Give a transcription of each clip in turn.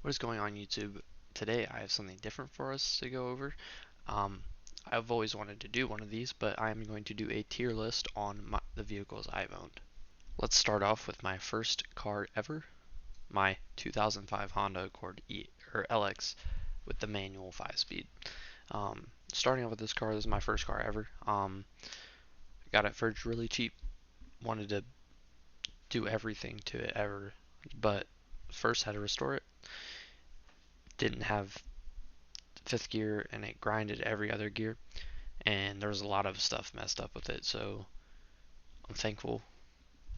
What is going on YouTube? Today I have something different for us to go over. Um, I've always wanted to do one of these, but I'm going to do a tier list on the vehicles I've owned. Let's start off with my first car ever, my 2005 Honda Accord LX with the manual 5-speed. Starting off with this car, this is my first car ever. Got it for really cheap. Wanted to do everything to it ever, but first had to restore it. Didn't have fifth gear and it grinded every other gear, and there was a lot of stuff messed up with it, so I'm thankful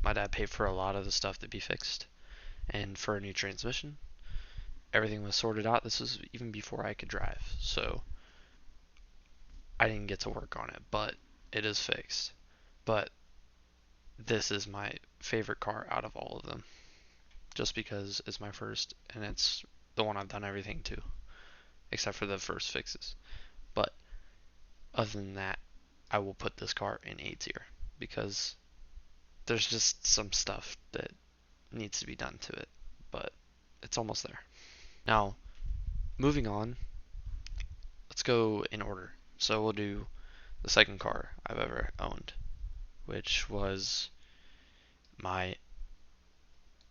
my dad paid for a lot of the stuff to be fixed. And for a new transmission, everything was sorted out. This was even before I could drive, so I didn't get to work on it, but it is fixed. But this is my favorite car out of all of them, just because it's my first and it's the one I've done everything to, except for the first fixes. But other than that, I will put this car in A tier because there's just some stuff that needs to be done to it, but it's almost there. Now, moving on, let's go in order. So we'll do the second car I've ever owned, which was my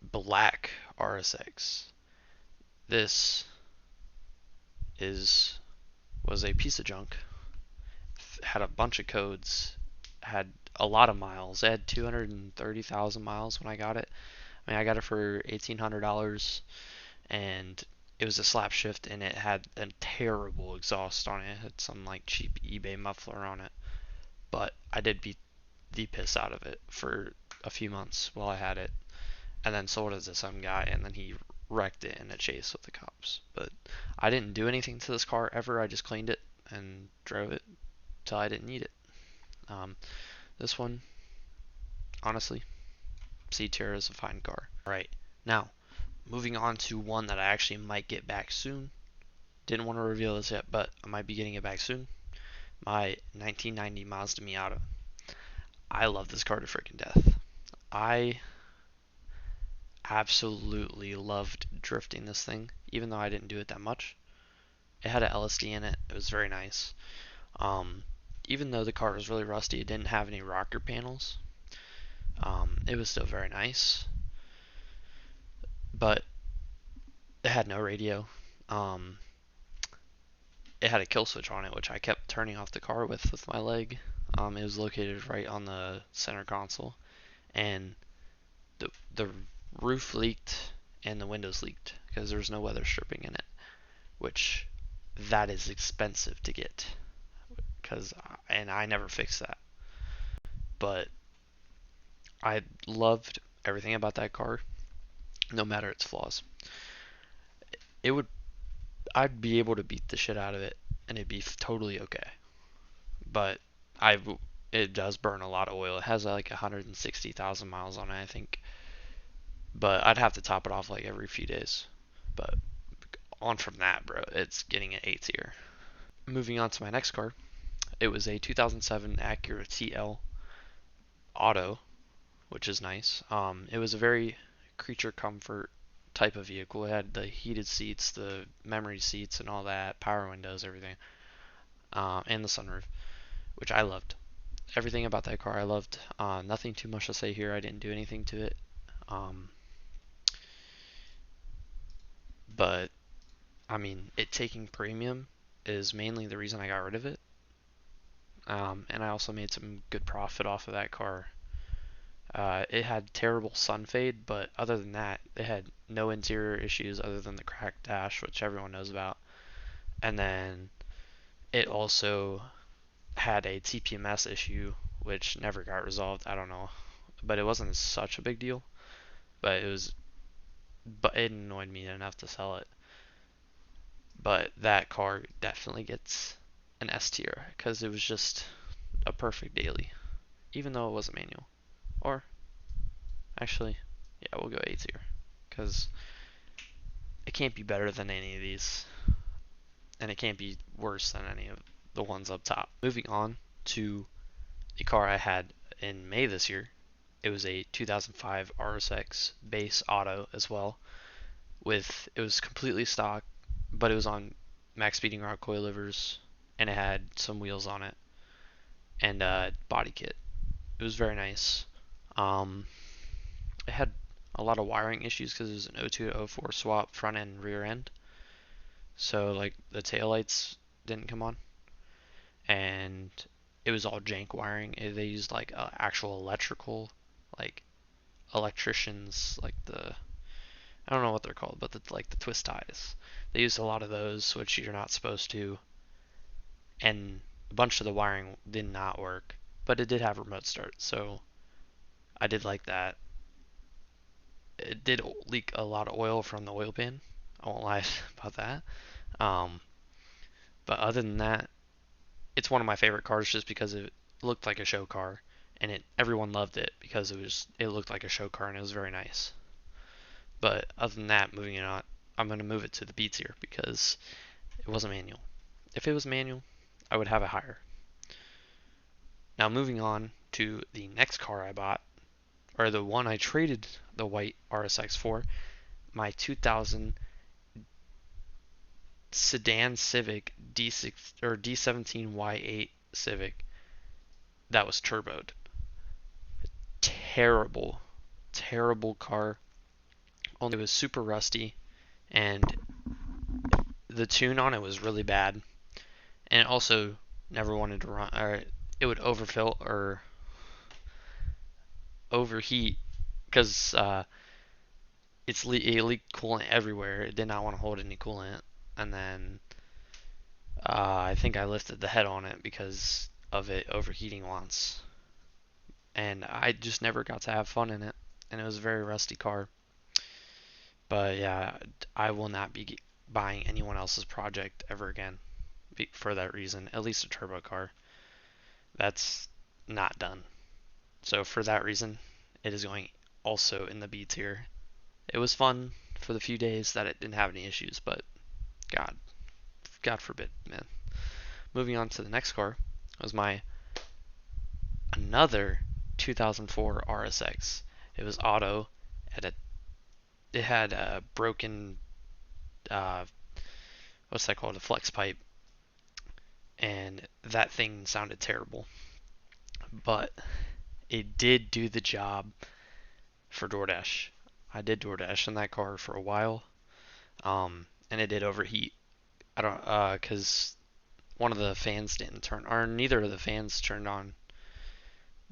black RSX. This is was a piece of junk. Had a bunch of codes, had a lot of miles. It had 230,000 miles when I got it. I mean, I got it for $1,800, and it was a slap shift, and it had a terrible exhaust on it. It had some like cheap eBay muffler on it, but I did beat the piss out of it for a few months while I had it, and then sold it to some guy, and then he wrecked it in a chase with the cops. But I didn't do anything to this car ever. I just cleaned it and drove it till I didn't need it. Um, this one, honestly, C tier is a fine car. All right, now moving on to one that I actually might get back soon. Didn't want to reveal this yet, but I might be getting it back soon. My 1990 Mazda Miata. I love this car to freaking death. I absolutely loved drifting this thing, even though I didn't do it that much. It had an LSD in it. It was very nice. Um, Even though the car was really rusty, it didn't have any rocker panels. It was still very nice, but it had no radio. Um, it had a kill switch on it, which I kept turning off the car with my leg. It was located right on the center console, and the roof leaked and the windows leaked because there was no weather stripping in it, which that is expensive to get. And I never fixed that, but I loved everything about that car, no matter its flaws. It would I'd be able to beat the shit out of it, and it'd be totally okay. But I it does burn a lot of oil. It has like 160,000 miles on it, I think. But I'd have to top it off like every few days. But on from that, bro, it's getting an A tier. Moving on to my next car, it was a 2007 Acura TL Auto, which is nice. It was a very creature comfort type of vehicle. It had the heated seats, the memory seats, and all that, power windows, everything, and the sunroof, which I loved. Everything about that car I loved. Nothing too much to say here. I didn't do anything to it. Um, but I mean, it taking premium is mainly the reason I got rid of it. And I also made some good profit off of that car. It had terrible sun fade, but other than that, it had no interior issues other than the cracked dash, which everyone knows about. And then it also had a TPMS issue, which never got resolved. I don't know, but it wasn't such a big deal. But it annoyed me enough to sell it. But that car definitely gets an S tier because it was just a perfect daily, even though it was a manual. Or actually, yeah, we'll go A tier because it can't be better than any of these, and it can't be worse than any of the ones up top. Moving on to the car I had in May this year, it was a 2005 RSX base auto as well it was completely stock, but it was on max speeding rod coilovers, and it had some wheels on it and a body kit. It was very nice. Um, it had a lot of wiring issues because it was an 02 to 04 swap front end and rear end. So like the taillights didn't come on, and it was all jank wiring. They used like actual electrical, like electricians, like I don't know what they're called, but like the twist ties. They used a lot of those, which you're not supposed to, and a bunch of the wiring did not work, but it did have remote start, so I did like that. It did leak a lot of oil from the oil pan. I won't lie about that. Um, but other than that, it's one of my favorite cars just because it looked like a show car, and everyone loved it because it looked like a show car and it was very nice. But other than that, moving it on, I'm gonna move it to the B tier because it wasn't manual. If it was manual, I would have it higher. Now moving on to the next car I bought, or the one I traded the white RSX for, my 2000 sedan Civic D6 or D17Y8 Civic that was turboed. Terrible, terrible car. Only it was super rusty, and the tune on it was really bad. And it also never wanted to run, or it would overfill or overheat because it leaked coolant everywhere. It did not want to hold any coolant, and then I think I lifted the head on it because of it overheating once, and I just never got to have fun in it, and it was a very rusty car. But yeah, I will not be buying anyone else's project ever again for that reason. At least a turbo car. That's not done. So for that reason, it is going also in the B tier. It was fun for the few days that it didn't have any issues, but God forbid, man. Moving on to the next car was my another 2004 RSX. It was auto. It had a broken uh, what's that called? A flex pipe, and that thing sounded terrible. But it did do the job for DoorDash. I did DoorDash in that car for a while, and it did overheat. I don't, cause one of the fans didn't turn, or neither of the fans turned on.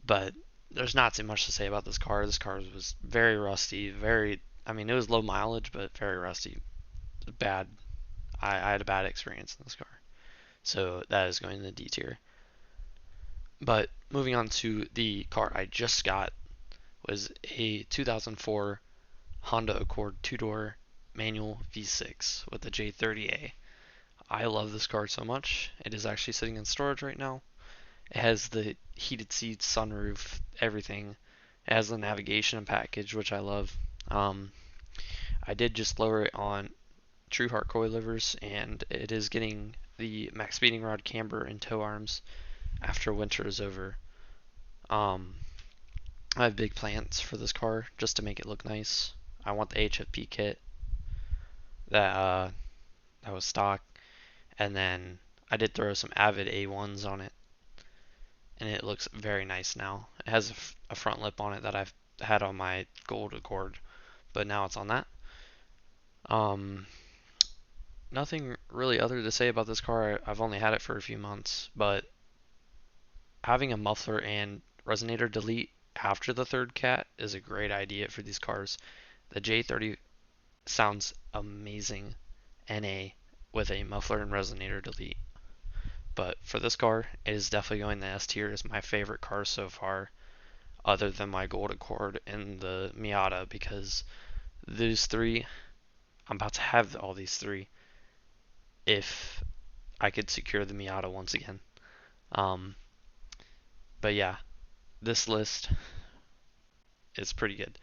But there's not too much to say about this car. This car was very rusty, I mean, it was low mileage, but very rusty. Bad. I had a bad experience in this car. So that is going to the D tier. But moving on to the car I just got was a 2004 Honda Accord two-door manual V6 with the J30A. I love this car so much. It is actually sitting in storage right now. It has the heated seats, sunroof, everything. It has the navigation package, which I love. I did just lower it on Trueheart coilovers, and it is getting the max speeding rod camber and tow arms after winter is over. I have big plans for this car just to make it look nice. I want the HFP kit that was stock, and then I did throw some Avid A1s on it, and it looks very nice now. It has a front lip on it that I've had on my Gold Accord, but now it's on that. Um, Nothing really other to say about this car. I've only had it for a few months, but having a muffler and resonator delete after the third cat is a great idea for these cars. The J30 sounds amazing NA with a muffler and resonator delete. But for this car, it is definitely going the S tier. It's my favorite car so far, other than my Gold Accord and the Miata, because these three, I'm about to have all these three if I could secure the Miata once again. Um, but yeah, this list is pretty good.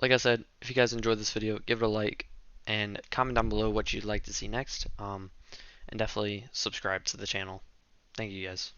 Like I said, if you guys enjoyed this video, give it a like and comment down below what you'd like to see next. And definitely subscribe to the channel. Thank you guys.